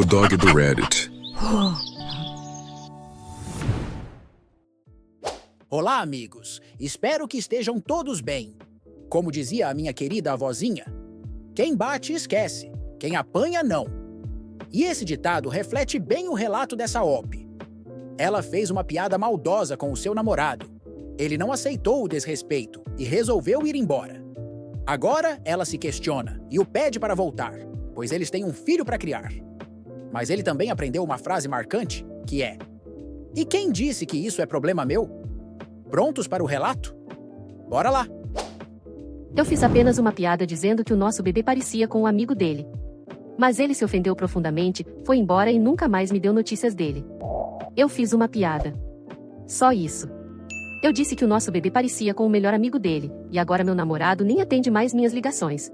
O dog do Reddit. Olá, amigos. Espero que estejam todos bem. Como dizia a minha querida avózinha, quem bate esquece, quem apanha não. E esse ditado reflete bem o relato dessa OP. Ela fez uma piada maldosa com o seu namorado. Ele não aceitou o desrespeito e resolveu ir embora. Agora ela se questiona e o pede para voltar, pois eles têm um filho para criar. Mas ele também aprendeu uma frase marcante, que é: "E quem disse que isso é problema meu?" Prontos para o relato? Bora lá! Eu fiz apenas uma piada dizendo que o nosso bebê parecia com um amigo dele. Mas ele se ofendeu profundamente, foi embora e nunca mais me deu notícias dele. Eu fiz uma piada. Só isso. Eu disse que o nosso bebê parecia com o melhor amigo dele, e agora meu namorado nem atende mais minhas ligações.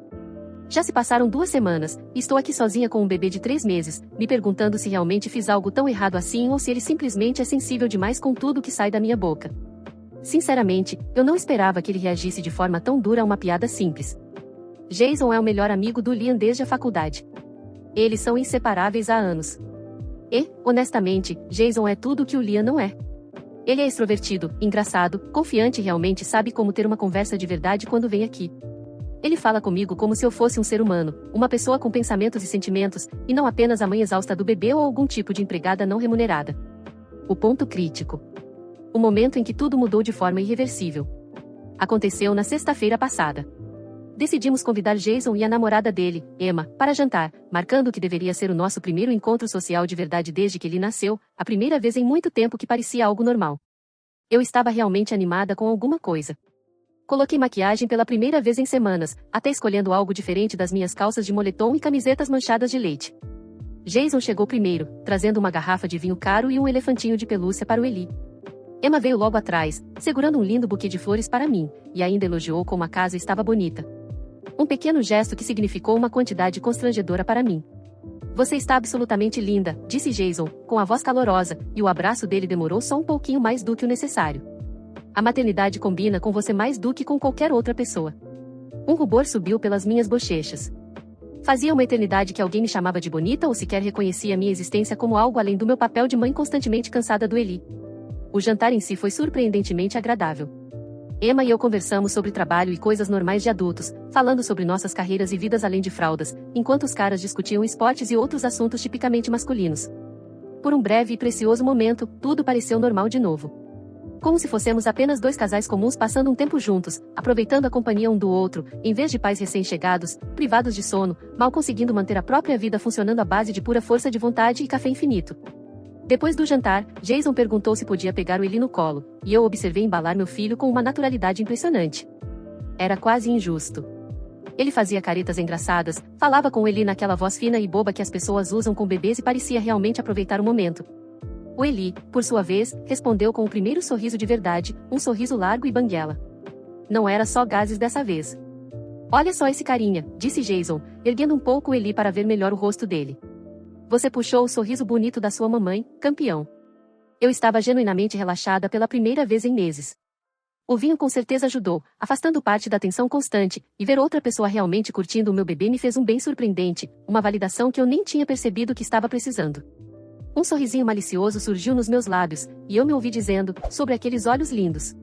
Já se passaram 2 semanas, e estou aqui sozinha com um bebê de 3 meses, me perguntando se realmente fiz algo tão errado assim ou se ele simplesmente é sensível demais com tudo que sai da minha boca. Sinceramente, eu não esperava que ele reagisse de forma tão dura a uma piada simples. Jason é o melhor amigo do Liam desde a faculdade. Eles são inseparáveis há anos. E, honestamente, Jason é tudo o que o Liam não é. Ele é extrovertido, engraçado, confiante e realmente sabe como ter uma conversa de verdade quando vem aqui. Ele fala comigo como se eu fosse um ser humano, uma pessoa com pensamentos e sentimentos, e não apenas a mãe exausta do bebê ou algum tipo de empregada não remunerada. O ponto crítico. O momento em que tudo mudou de forma irreversível. Aconteceu na sexta-feira passada. Decidimos convidar Jason e a namorada dele, Emma, para jantar, marcando que deveria ser o nosso primeiro encontro social de verdade desde que ele nasceu, a primeira vez em muito tempo que parecia algo normal. Eu estava realmente animada com alguma coisa. Coloquei maquiagem pela primeira vez em semanas, até escolhendo algo diferente das minhas calças de moletom e camisetas manchadas de leite. Jason chegou primeiro, trazendo uma garrafa de vinho caro e um elefantinho de pelúcia para o Eli. Emma veio logo atrás, segurando um lindo buquê de flores para mim, e ainda elogiou como a casa estava bonita. Um pequeno gesto que significou uma quantidade constrangedora para mim. "Você está absolutamente linda", disse Jason, com a voz calorosa, e o abraço dele demorou só um pouquinho mais do que o necessário. "A maternidade combina com você mais do que com qualquer outra pessoa." Um rubor subiu pelas minhas bochechas. Fazia uma eternidade que alguém me chamava de bonita ou sequer reconhecia minha existência como algo além do meu papel de mãe constantemente cansada do Eli. O jantar em si foi surpreendentemente agradável. Emma e eu conversamos sobre trabalho e coisas normais de adultos, falando sobre nossas carreiras e vidas além de fraldas, enquanto os caras discutiam esportes e outros assuntos tipicamente masculinos. Por um breve e precioso momento, tudo pareceu normal de novo. Como se fôssemos apenas 2 casais comuns passando um tempo juntos, aproveitando a companhia um do outro, em vez de pais recém-chegados, privados de sono, mal conseguindo manter a própria vida funcionando à base de pura força de vontade e café infinito. Depois do jantar, Jason perguntou se podia pegar o Eli no colo, e eu observei embalar meu filho com uma naturalidade impressionante. Era quase injusto. Ele fazia caretas engraçadas, falava com o Eli naquela voz fina e boba que as pessoas usam com bebês e parecia realmente aproveitar o momento. O Eli, por sua vez, respondeu com o primeiro sorriso de verdade, um sorriso largo e banguela. Não era só gases dessa vez. "Olha só esse carinha", disse Jason, erguendo um pouco o Eli para ver melhor o rosto dele. "Você puxou o sorriso bonito da sua mamãe, campeão." Eu estava genuinamente relaxada pela primeira vez em meses. O vinho com certeza ajudou, afastando parte da tensão constante, e ver outra pessoa realmente curtindo o meu bebê me fez um bem surpreendente, uma validação que eu nem tinha percebido que estava precisando. Um sorrisinho malicioso surgiu nos meus lábios, e eu me ouvi dizendo, sobre aqueles olhos lindos: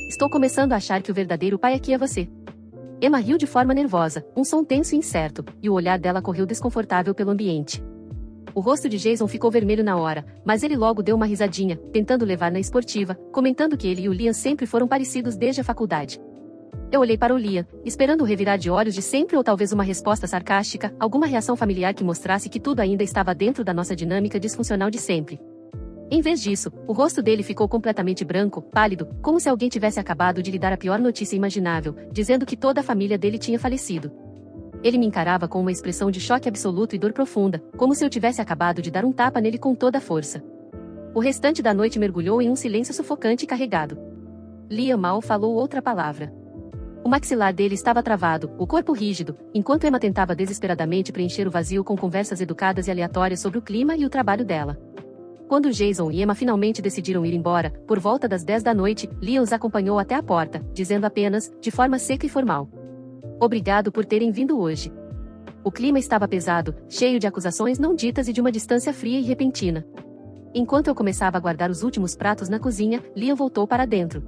"Estou começando a achar que o verdadeiro pai aqui é você." Emma riu de forma nervosa, um som tenso e incerto, e o olhar dela correu desconfortável pelo ambiente. O rosto de Jason ficou vermelho na hora, mas ele logo deu uma risadinha, tentando levar na esportiva, comentando que ele e o Liam sempre foram parecidos desde a faculdade. Eu olhei para o Liam, esperando o revirar de olhos de sempre ou talvez uma resposta sarcástica, alguma reação familiar que mostrasse que tudo ainda estava dentro da nossa dinâmica disfuncional de sempre. Em vez disso, o rosto dele ficou completamente branco, pálido, como se alguém tivesse acabado de lhe dar a pior notícia imaginável, dizendo que toda a família dele tinha falecido. Ele me encarava com uma expressão de choque absoluto e dor profunda, como se eu tivesse acabado de dar um tapa nele com toda a força. O restante da noite mergulhou em um silêncio sufocante e carregado. Liam mal falou outra palavra. O maxilar dele estava travado, o corpo rígido, enquanto Emma tentava desesperadamente preencher o vazio com conversas educadas e aleatórias sobre o clima e o trabalho dela. Quando Jason e Emma finalmente decidiram ir embora, por volta das 10 da noite, Liam os acompanhou até a porta, dizendo apenas, de forma seca e formal: "Obrigado por terem vindo hoje." o clima estava pesado, cheio de acusações não ditas e de uma distância fria e repentina. Enquanto eu começava a guardar os últimos pratos na cozinha, Liam voltou para dentro.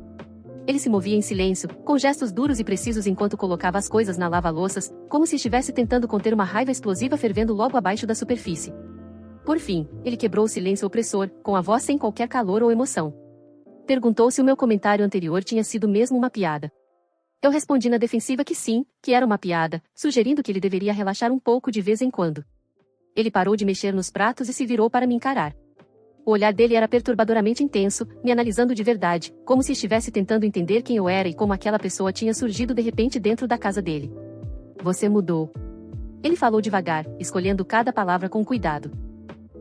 Ele se movia em silêncio, com gestos duros e precisos enquanto colocava as coisas na lava-louças, como se estivesse tentando conter uma raiva explosiva fervendo logo abaixo da superfície. Por fim, ele quebrou o silêncio opressor, com a voz sem qualquer calor ou emoção. Perguntou se o meu comentário anterior tinha sido mesmo uma piada. Eu respondi na defensiva que sim, que era uma piada, sugerindo que ele deveria relaxar um pouco de vez em quando. Ele parou de mexer nos pratos e se virou para me encarar. O olhar dele era perturbadoramente intenso, me analisando de verdade, como se estivesse tentando entender quem eu era e como aquela pessoa tinha surgido de repente dentro da casa dele. Você mudou. Ele falou devagar, escolhendo cada palavra com cuidado.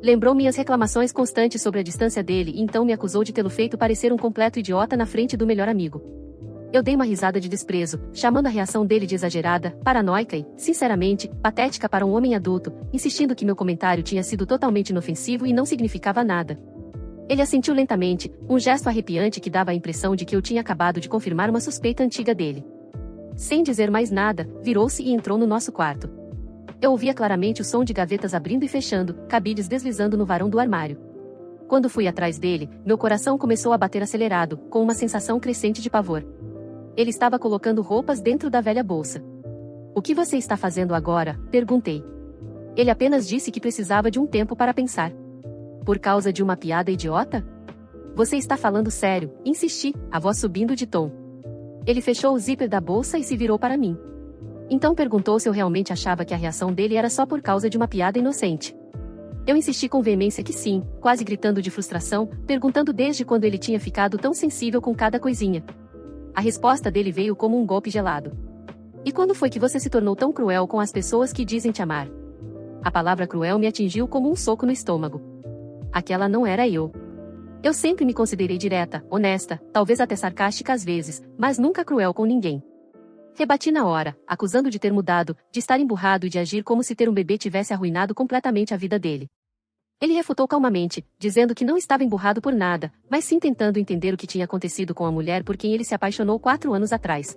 Lembrou minhas reclamações constantes sobre a distância dele e então me acusou de tê-lo feito parecer um completo idiota na frente do melhor amigo. Eu dei uma risada de desprezo, chamando a reação dele de exagerada, paranoica e, sinceramente, patética para um homem adulto, insistindo que meu comentário tinha sido totalmente inofensivo e não significava nada. Ele assentiu lentamente, um gesto arrepiante que dava a impressão de que eu tinha acabado de confirmar uma suspeita antiga dele. Sem dizer mais nada, virou-se e entrou no nosso quarto. Eu ouvia claramente o som de gavetas abrindo e fechando, cabides deslizando no varão do armário. Quando fui atrás dele, meu coração começou a bater acelerado, com uma sensação crescente de pavor. Ele estava colocando roupas dentro da velha bolsa. O que você está fazendo agora? Perguntei. Ele apenas disse que precisava de um tempo para pensar. Por causa de uma piada idiota? Você está falando sério, insisti, a voz subindo de tom. Ele fechou o zíper da bolsa e se virou para mim. Então perguntou se eu realmente achava que a reação dele era só por causa de uma piada inocente. Eu insisti com veemência que sim, quase gritando de frustração, perguntando desde quando ele tinha ficado tão sensível com cada coisinha. A resposta dele veio como um golpe gelado. E quando foi que você se tornou tão cruel com as pessoas que dizem te amar? A palavra cruel me atingiu como um soco no estômago. Aquela não era eu. Eu sempre me considerei direta, honesta, talvez até sarcástica às vezes, mas nunca cruel com ninguém. Rebati na hora, acusando de ter mudado, de estar emburrado e de agir como se ter um bebê tivesse arruinado completamente a vida dele. Ele refutou calmamente, dizendo que não estava emburrado por nada, mas sim tentando entender o que tinha acontecido com a mulher por quem ele se apaixonou 4 anos atrás.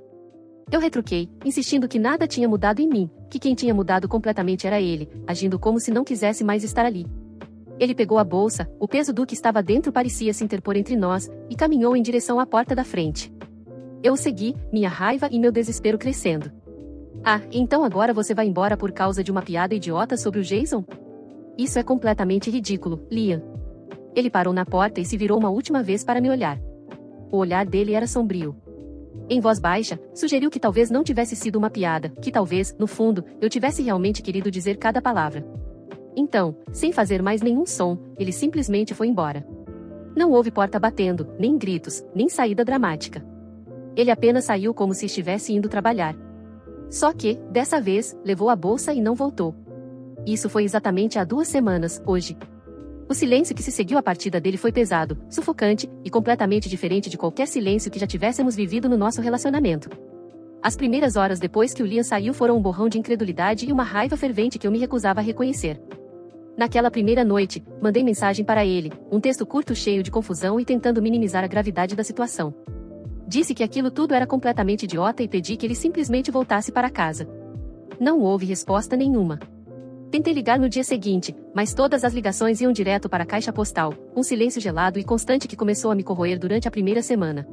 Eu retruquei, insistindo que nada tinha mudado em mim, que quem tinha mudado completamente era ele, agindo como se não quisesse mais estar ali. Ele pegou a bolsa, o peso do que estava dentro parecia se interpor entre nós, e caminhou em direção à porta da frente. Eu o segui, minha raiva e meu desespero crescendo. Ah, então agora você vai embora por causa de uma piada idiota sobre o Jason? Isso é completamente ridículo, Liam. Ele parou na porta e se virou uma última vez para me olhar. O olhar dele era sombrio. Em voz baixa, sugeriu que talvez não tivesse sido uma piada, que talvez, no fundo, eu tivesse realmente querido dizer cada palavra. Então, sem fazer mais nenhum som, ele simplesmente foi embora. Não houve porta batendo, nem gritos, nem saída dramática. Ele apenas saiu como se estivesse indo trabalhar. Só que, dessa vez, levou a bolsa e não voltou. Isso foi exatamente há 2 semanas, hoje. O silêncio que se seguiu à partida dele foi pesado, sufocante, e completamente diferente de qualquer silêncio que já tivéssemos vivido no nosso relacionamento. As primeiras horas depois que o Liam saiu foram um borrão de incredulidade e uma raiva fervente que eu me recusava a reconhecer. Naquela primeira noite, mandei mensagem para ele, um texto curto cheio de confusão e tentando minimizar a gravidade da situação. Disse que aquilo tudo era completamente idiota e pedi que ele simplesmente voltasse para casa. Não houve resposta nenhuma. Tentei ligar no dia seguinte, mas todas as ligações iam direto para a caixa postal, um silêncio gelado e constante que começou a me corroer durante a primeira semana.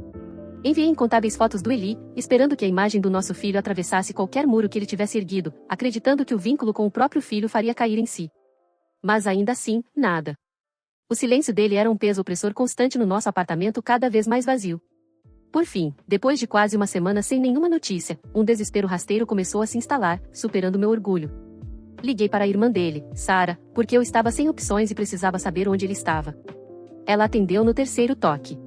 Enviei incontáveis fotos do Eli, esperando que a imagem do nosso filho atravessasse qualquer muro que ele tivesse erguido, acreditando que o vínculo com o próprio filho faria cair em si. Mas ainda assim, nada. O silêncio dele era um peso opressor constante no nosso apartamento cada vez mais vazio. Por fim, depois de quase uma semana sem nenhuma notícia, um desespero rasteiro começou a se instalar, superando meu orgulho. Liguei para a irmã dele, Sarah, porque eu estava sem opções e precisava saber onde ele estava. Ela atendeu no 3º toque.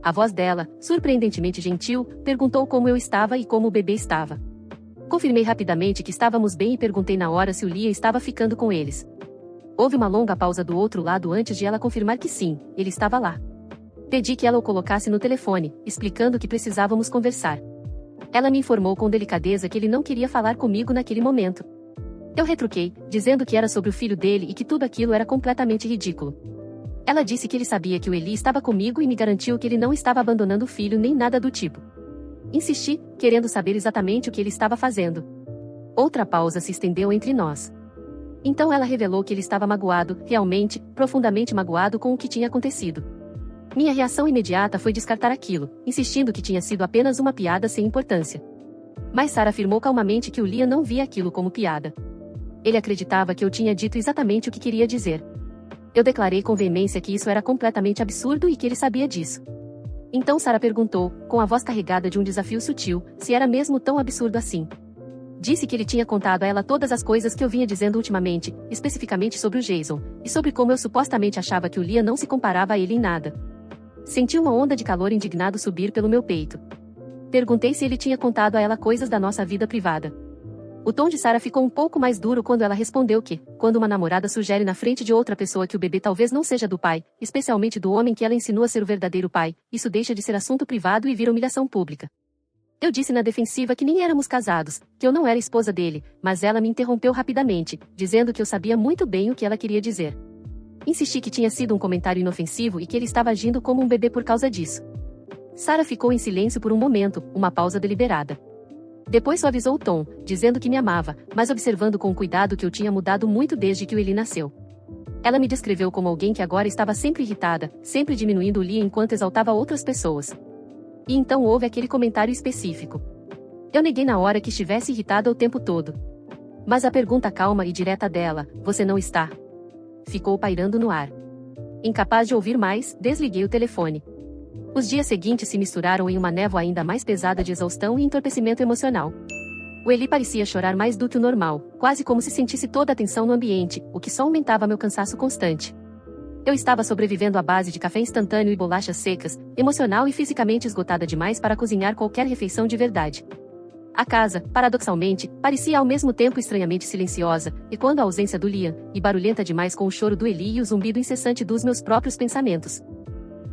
A voz dela, surpreendentemente gentil, perguntou como eu estava e como o bebê estava. Confirmei rapidamente que estávamos bem e perguntei na hora se o Liam estava ficando com eles. Houve uma longa pausa do outro lado antes de ela confirmar que sim, ele estava lá. Pedi que ela o colocasse no telefone, explicando que precisávamos conversar. Ela me informou com delicadeza que ele não queria falar comigo naquele momento. Eu retruquei, dizendo que era sobre o filho dele e que tudo aquilo era completamente ridículo. Ela disse que ele sabia que o Eli estava comigo e me garantiu que ele não estava abandonando o filho nem nada do tipo. Insisti, querendo saber exatamente o que ele estava fazendo. Outra pausa se estendeu entre nós. Então ela revelou que ele estava magoado, realmente, profundamente magoado com o que tinha acontecido. Minha reação imediata foi descartar aquilo, insistindo que tinha sido apenas uma piada sem importância. Mas Sarah afirmou calmamente que o Liam não via aquilo como piada. Ele acreditava que eu tinha dito exatamente o que queria dizer. Eu declarei com veemência que isso era completamente absurdo e que ele sabia disso. Então Sarah perguntou, com a voz carregada de um desafio sutil, se era mesmo tão absurdo assim. Disse que ele tinha contado a ela todas as coisas que eu vinha dizendo ultimamente, especificamente sobre o Jason, e sobre como eu supostamente achava que o Liam não se comparava a ele em nada. Senti uma onda de calor indignado subir pelo meu peito. Perguntei se ele tinha contado a ela coisas da nossa vida privada. O tom de Sarah ficou um pouco mais duro quando ela respondeu que, quando uma namorada sugere na frente de outra pessoa que o bebê talvez não seja do pai, especialmente do homem que ela insinua ser o verdadeiro pai, isso deixa de ser assunto privado e vira humilhação pública. Eu disse na defensiva que nem éramos casados, que eu não era esposa dele, mas ela me interrompeu rapidamente, dizendo que eu sabia muito bem o que ela queria dizer. Insisti que tinha sido um comentário inofensivo e que ele estava agindo como um bebê por causa disso. Sarah ficou em silêncio por um momento, uma pausa deliberada. Depois suavizou o tom, dizendo que me amava, mas observando com cuidado que eu tinha mudado muito desde que o Eli nasceu. Ela me descreveu como alguém que agora estava sempre irritada, sempre diminuindo o Liam enquanto exaltava outras pessoas. E então houve aquele comentário específico. Eu neguei na hora que estivesse irritada o tempo todo. Mas a pergunta calma e direta dela, você não está? Ficou pairando no ar. Incapaz de ouvir mais, desliguei o telefone. Os dias seguintes se misturaram em uma névoa ainda mais pesada de exaustão e entorpecimento emocional. O Eli parecia chorar mais do que o normal, quase como se sentisse toda a tensão no ambiente, o que só aumentava meu cansaço constante. Eu estava sobrevivendo à base de café instantâneo e bolachas secas, emocional e fisicamente esgotada demais para cozinhar qualquer refeição de verdade. A casa, paradoxalmente, parecia ao mesmo tempo estranhamente silenciosa, ecoando a ausência do Liam, e barulhenta demais com o choro do Eli e o zumbido incessante dos meus próprios pensamentos.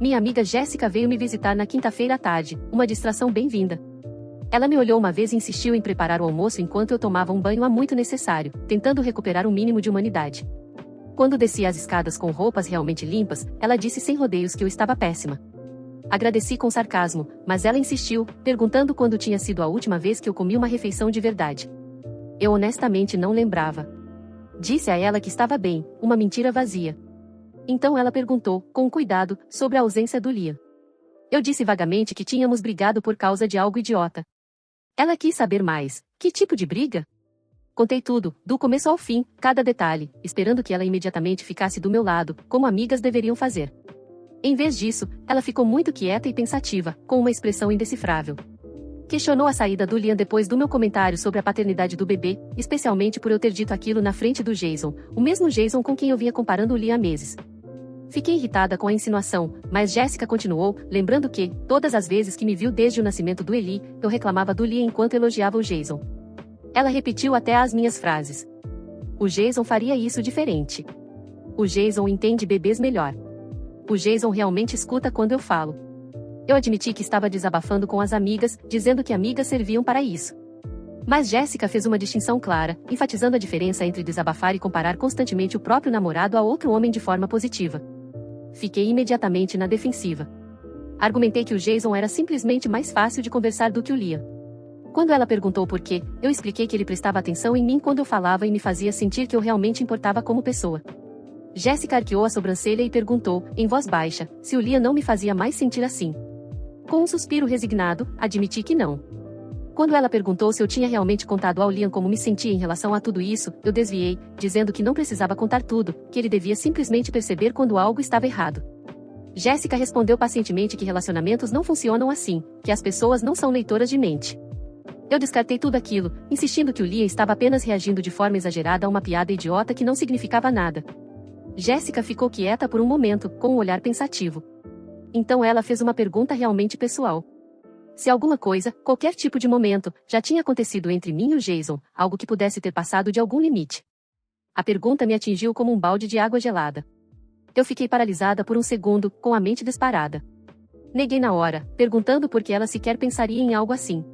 Minha amiga Jéssica veio me visitar na quinta-feira à tarde, uma distração bem-vinda. Ela me olhou uma vez e insistiu em preparar o almoço enquanto eu tomava um banho há muito necessário, tentando recuperar um mínimo de humanidade. Quando desci as escadas com roupas realmente limpas, ela disse sem rodeios que eu estava péssima. Agradeci com sarcasmo, mas ela insistiu, perguntando quando tinha sido a última vez que eu comi uma refeição de verdade. Eu honestamente não lembrava. Disse a ela que estava bem, uma mentira vazia. Então ela perguntou, com cuidado, sobre a ausência do Liam. Eu disse vagamente que tínhamos brigado por causa de algo idiota. Ela quis saber mais. Que tipo de briga? Contei tudo, do começo ao fim, cada detalhe, esperando que ela imediatamente ficasse do meu lado, como amigas deveriam fazer. Em vez disso, ela ficou muito quieta e pensativa, com uma expressão indecifrável. Questionou a saída do Liam depois do meu comentário sobre a paternidade do bebê, especialmente por eu ter dito aquilo na frente do Jason, o mesmo Jason com quem eu vinha comparando o Liam há meses. Fiquei irritada com a insinuação, mas Jéssica continuou, lembrando que, todas as vezes que me viu desde o nascimento do Eli, eu reclamava do Liam enquanto elogiava o Jason. Ela repetiu até as minhas frases. O Jason faria isso diferente. O Jason entende bebês melhor. O Jason realmente escuta quando eu falo. Eu admiti que estava desabafando com as amigas, dizendo que amigas serviam para isso. Mas Jéssica fez uma distinção clara, enfatizando a diferença entre desabafar e comparar constantemente o próprio namorado a outro homem de forma positiva. Fiquei imediatamente na defensiva. Argumentei que o Jason era simplesmente mais fácil de conversar do que o Liam. Quando ela perguntou por quê, eu expliquei que ele prestava atenção em mim quando eu falava e me fazia sentir que eu realmente importava como pessoa. Jéssica arqueou a sobrancelha e perguntou, em voz baixa, se o Liam não me fazia mais sentir assim. Com um suspiro resignado, admiti que não. Quando ela perguntou se eu tinha realmente contado ao Liam como me sentia em relação a tudo isso, eu desviei, dizendo que não precisava contar tudo, que ele devia simplesmente perceber quando algo estava errado. Jéssica respondeu pacientemente que relacionamentos não funcionam assim, que as pessoas não são leitoras de mente. Eu descartei tudo aquilo, insistindo que o Liam estava apenas reagindo de forma exagerada a uma piada idiota que não significava nada. Jéssica ficou quieta por um momento, com um olhar pensativo. Então ela fez uma pergunta realmente pessoal. Se alguma coisa, qualquer tipo de momento, já tinha acontecido entre mim e o Jason, algo que pudesse ter passado de algum limite. A pergunta me atingiu como um balde de água gelada. Eu fiquei paralisada por um segundo, com a mente disparada. Neguei na hora, perguntando por que ela sequer pensaria em algo assim.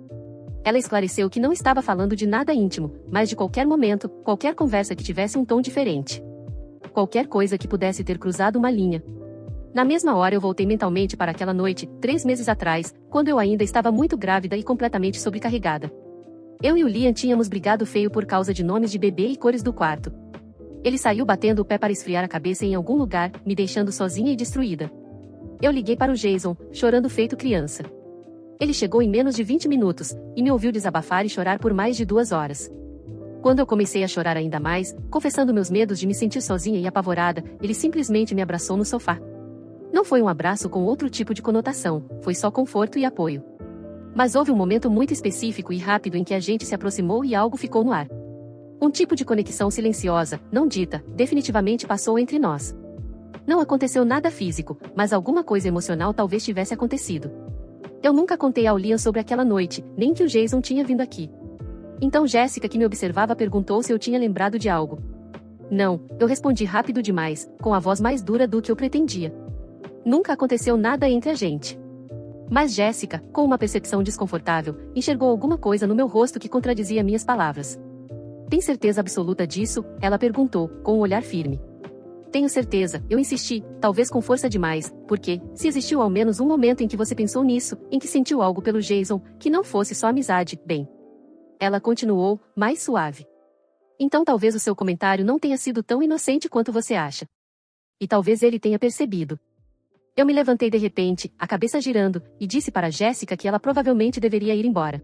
Ela esclareceu que não estava falando de nada íntimo, mas de qualquer momento, qualquer conversa que tivesse um tom diferente. Qualquer coisa que pudesse ter cruzado uma linha. Na mesma hora eu voltei mentalmente para aquela noite, 3 meses atrás, quando eu ainda estava muito grávida e completamente sobrecarregada. Eu e o Liam tínhamos brigado feio por causa de nomes de bebê e cores do quarto. Ele saiu batendo o pé para esfriar a cabeça em algum lugar, me deixando sozinha e destruída. Eu liguei para o Jason, chorando feito criança. Ele chegou em menos de 20 minutos, e me ouviu desabafar e chorar por mais de 2 horas. Quando eu comecei a chorar ainda mais, confessando meus medos de me sentir sozinha e apavorada, ele simplesmente me abraçou no sofá. Não foi um abraço com outro tipo de conotação, foi só conforto e apoio. Mas houve um momento muito específico e rápido em que a gente se aproximou e algo ficou no ar. Um tipo de conexão silenciosa, não dita, definitivamente passou entre nós. Não aconteceu nada físico, mas alguma coisa emocional talvez tivesse acontecido. Eu nunca contei ao Liam sobre aquela noite, nem que o Jason tinha vindo aqui. Então Jéssica, que me observava, perguntou se eu tinha lembrado de algo. Não, eu respondi rápido demais, com a voz mais dura do que eu pretendia. Nunca aconteceu nada entre a gente. Mas Jéssica, com uma percepção desconfortável, enxergou alguma coisa no meu rosto que contradizia minhas palavras. Tem certeza absoluta disso? Ela perguntou, com um olhar firme. Tenho certeza, eu insisti, talvez com força demais, porque, se existiu ao menos um momento em que você pensou nisso, em que sentiu algo pelo Jason, que não fosse só amizade, bem. Ela continuou, mais suave. Então talvez o seu comentário não tenha sido tão inocente quanto você acha. E talvez ele tenha percebido. Eu me levantei de repente, a cabeça girando, e disse para Jéssica que ela provavelmente deveria ir embora.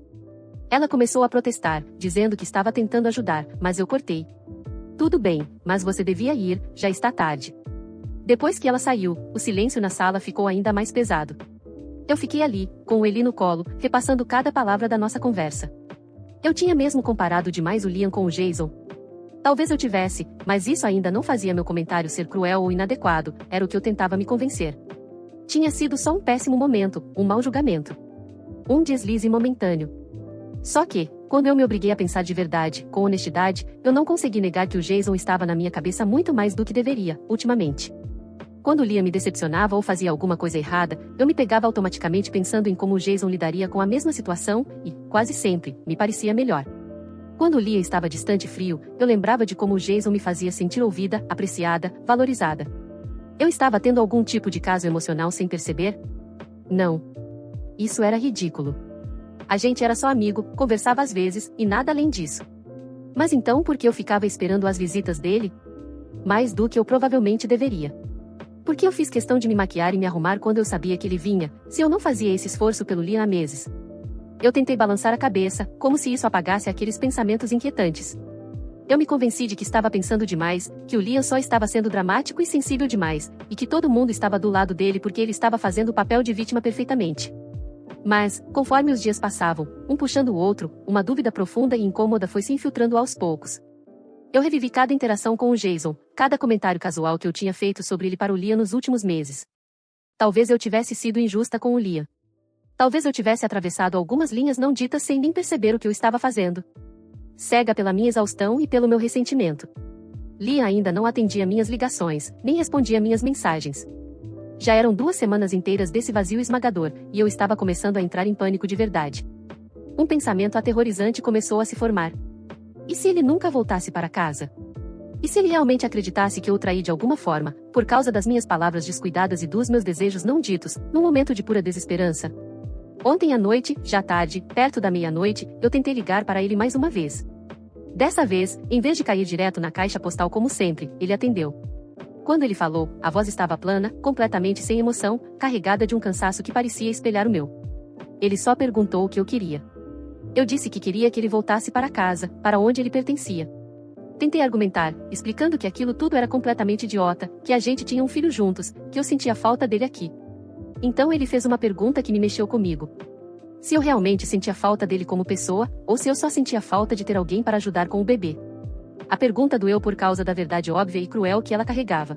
Ela começou a protestar, dizendo que estava tentando ajudar, mas eu cortei. Tudo bem, mas você devia ir, já está tarde. Depois que ela saiu, o silêncio na sala ficou ainda mais pesado. Eu fiquei ali, com o Eli no colo, repassando cada palavra da nossa conversa. Eu tinha mesmo comparado demais o Liam com o Jason. Talvez eu tivesse, mas isso ainda não fazia meu comentário ser cruel ou inadequado, era o que eu tentava me convencer. Tinha sido só um péssimo momento, um mau julgamento. Um deslize momentâneo. Só que, quando eu me obriguei a pensar de verdade, com honestidade, eu não consegui negar que o Jason estava na minha cabeça muito mais do que deveria, ultimamente. Quando Liam me decepcionava ou fazia alguma coisa errada, eu me pegava automaticamente pensando em como o Jason lidaria com a mesma situação, e, quase sempre, me parecia melhor. Quando Liam estava distante e frio, eu lembrava de como o Jason me fazia sentir ouvida, apreciada, valorizada. Eu estava tendo algum tipo de caso emocional sem perceber? Não. Isso era ridículo. A gente era só amigo, conversava às vezes, e nada além disso. Mas então por que eu ficava esperando as visitas dele? Mais do que eu provavelmente deveria. Por que eu fiz questão de me maquiar e me arrumar quando eu sabia que ele vinha, se eu não fazia esse esforço pelo Liam há meses? Eu tentei balançar a cabeça, como se isso apagasse aqueles pensamentos inquietantes. Eu me convenci de que estava pensando demais, que o Liam só estava sendo dramático e sensível demais, e que todo mundo estava do lado dele porque ele estava fazendo o papel de vítima perfeitamente. Mas, conforme os dias passavam, um puxando o outro, uma dúvida profunda e incômoda foi se infiltrando aos poucos. Eu revivi cada interação com o Jason, cada comentário casual que eu tinha feito sobre ele para o Liam nos últimos meses. Talvez eu tivesse sido injusta com o Liam. Talvez eu tivesse atravessado algumas linhas não ditas sem nem perceber o que eu estava fazendo. Cega pela minha exaustão e pelo meu ressentimento. Liam ainda não atendia minhas ligações, nem respondia minhas mensagens. Já eram 2 semanas inteiras desse vazio esmagador, e eu estava começando a entrar em pânico de verdade. Um pensamento aterrorizante começou a se formar. E se ele nunca voltasse para casa? E se ele realmente acreditasse que eu o traí de alguma forma, por causa das minhas palavras descuidadas e dos meus desejos não ditos, num momento de pura desesperança? Ontem à noite, já tarde, perto da meia-noite, eu tentei ligar para ele mais uma vez. Dessa vez, em vez de cair direto na caixa postal como sempre, ele atendeu. Quando ele falou, a voz estava plana, completamente sem emoção, carregada de um cansaço que parecia espelhar o meu. Ele só perguntou o que eu queria. Eu disse que queria que ele voltasse para casa, para onde ele pertencia. Tentei argumentar, explicando que aquilo tudo era completamente idiota, que a gente tinha um filho juntos, que eu sentia falta dele aqui. Então ele fez uma pergunta que me mexeu comigo. Se eu realmente sentia falta dele como pessoa, ou se eu só sentia falta de ter alguém para ajudar com o bebê. A pergunta doeu por causa da verdade óbvia e cruel que ela carregava.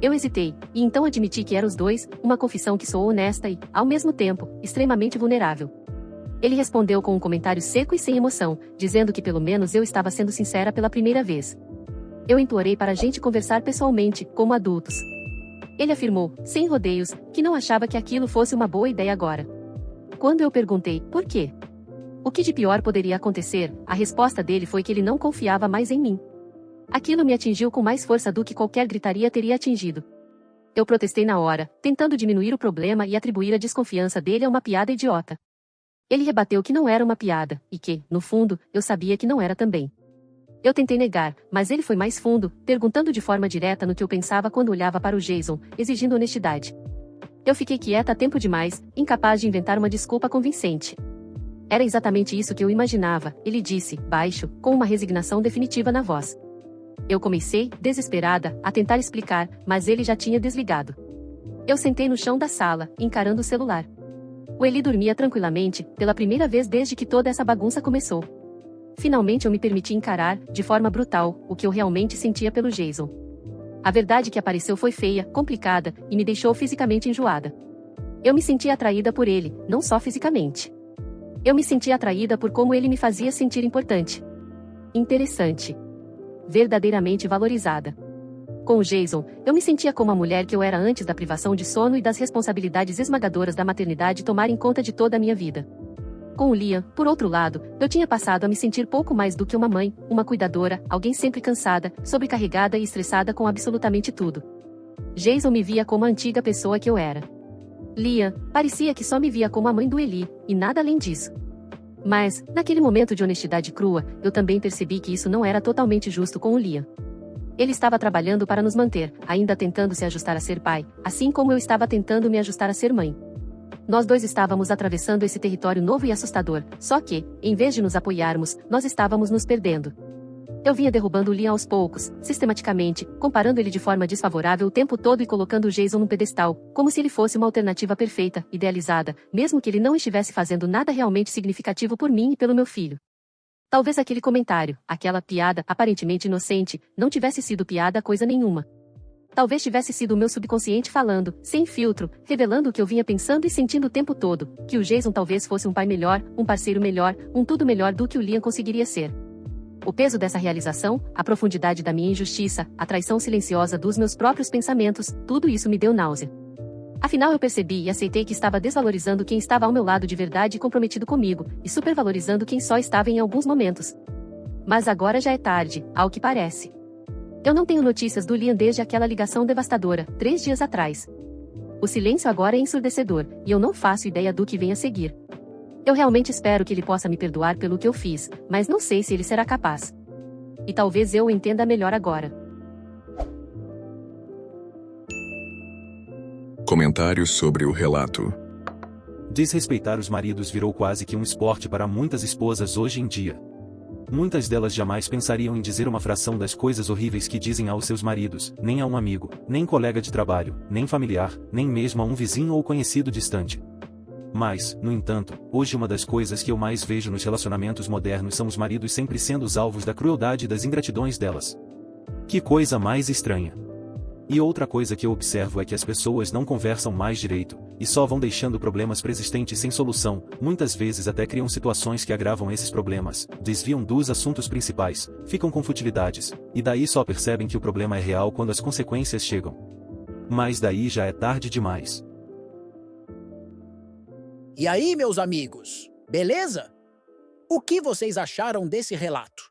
Eu hesitei, e então admiti que era os dois, uma confissão que soou honesta e, ao mesmo tempo, extremamente vulnerável. Ele respondeu com um comentário seco e sem emoção, dizendo que pelo menos eu estava sendo sincera pela primeira vez. Eu implorei para a gente conversar pessoalmente, como adultos. Ele afirmou, sem rodeios, que não achava que aquilo fosse uma boa ideia agora. Quando eu perguntei, por quê? O que de pior poderia acontecer, a resposta dele foi que ele não confiava mais em mim. Aquilo me atingiu com mais força do que qualquer gritaria teria atingido. Eu protestei na hora, tentando diminuir o problema e atribuir a desconfiança dele a uma piada idiota. Ele rebateu que não era uma piada, e que, no fundo, eu sabia que não era também. Eu tentei negar, mas ele foi mais fundo, perguntando de forma direta no que eu pensava quando olhava para o Jason, exigindo honestidade. Eu fiquei quieta tempo demais, incapaz de inventar uma desculpa convincente. Era exatamente isso que eu imaginava, ele disse, baixo, com uma resignação definitiva na voz. Eu comecei, desesperada, a tentar explicar, mas ele já tinha desligado. Eu sentei no chão da sala, encarando o celular. O Eli dormia tranquilamente, pela primeira vez desde que toda essa bagunça começou. Finalmente eu me permiti encarar, de forma brutal, o que eu realmente sentia pelo Jason. A verdade que apareceu foi feia, complicada, e me deixou fisicamente enjoada. Eu me sentia atraída por ele, não só fisicamente. Eu me sentia atraída por como ele me fazia sentir importante. Interessante. Verdadeiramente valorizada. Com o Jason, eu me sentia como a mulher que eu era antes da privação de sono e das responsabilidades esmagadoras da maternidade tomarem conta de toda a minha vida. Com o Liam, por outro lado, eu tinha passado a me sentir pouco mais do que uma mãe, uma cuidadora, alguém sempre cansada, sobrecarregada e estressada com absolutamente tudo. Jason me via como a antiga pessoa que eu era. Liam parecia que só me via como a mãe do Eli, e nada além disso. Mas, naquele momento de honestidade crua, eu também percebi que isso não era totalmente justo com o Liam. Ele estava trabalhando para nos manter, ainda tentando se ajustar a ser pai, assim como eu estava tentando me ajustar a ser mãe. Nós dois estávamos atravessando esse território novo e assustador, só que, em vez de nos apoiarmos, nós estávamos nos perdendo. Eu vinha derrubando o Liam aos poucos, sistematicamente, comparando ele de forma desfavorável o tempo todo e colocando o Jason num pedestal, como se ele fosse uma alternativa perfeita, idealizada, mesmo que ele não estivesse fazendo nada realmente significativo por mim e pelo meu filho. Talvez aquele comentário, aquela piada aparentemente inocente, não tivesse sido piada coisa nenhuma. Talvez tivesse sido o meu subconsciente falando, sem filtro, revelando o que eu vinha pensando e sentindo o tempo todo, que o Jason talvez fosse um pai melhor, um parceiro melhor, um tudo melhor do que o Liam conseguiria ser. O peso dessa realização, a profundidade da minha injustiça, a traição silenciosa dos meus próprios pensamentos, tudo isso me deu náusea. Afinal eu percebi e aceitei que estava desvalorizando quem estava ao meu lado de verdade e comprometido comigo, e supervalorizando quem só estava em alguns momentos. Mas agora já é tarde, ao que parece. Eu não tenho notícias do Liam desde aquela ligação devastadora, 3 dias atrás. O silêncio agora é ensurdecedor, e eu não faço ideia do que vem a seguir. Eu realmente espero que ele possa me perdoar pelo que eu fiz, mas não sei se ele será capaz. E talvez eu o entenda melhor agora. Comentários sobre o relato. Desrespeitar os maridos virou quase que um esporte para muitas esposas hoje em dia. Muitas delas jamais pensariam em dizer uma fração das coisas horríveis que dizem aos seus maridos, nem a um amigo, nem colega de trabalho, nem familiar, nem mesmo a um vizinho ou conhecido distante. Mas, no entanto, hoje uma das coisas que eu mais vejo nos relacionamentos modernos são os maridos sempre sendo os alvos da crueldade e das ingratidões delas. Que coisa mais estranha. E outra coisa que eu observo é que as pessoas não conversam mais direito, e só vão deixando problemas persistentes sem solução, muitas vezes até criam situações que agravam esses problemas, desviam dos assuntos principais, ficam com futilidades, e daí só percebem que o problema é real quando as consequências chegam. Mas daí já é tarde demais. E aí, meus amigos, beleza? O que vocês acharam desse relato?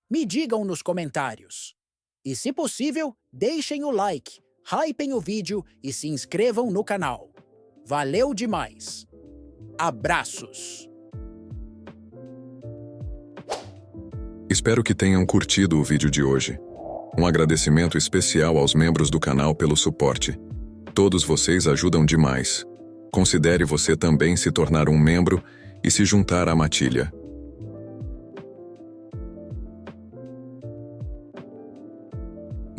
Me digam nos comentários. E se possível, deixem o like, hypem o vídeo e se inscrevam no canal. Valeu demais! Abraços! Espero que tenham curtido o vídeo de hoje. Um agradecimento especial aos membros do canal pelo suporte. Todos vocês ajudam demais. Considere você também se tornar um membro e se juntar à matilha.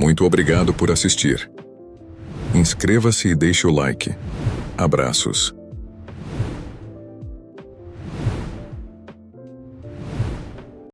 Muito obrigado por assistir. Inscreva-se e deixe o like. Abraços.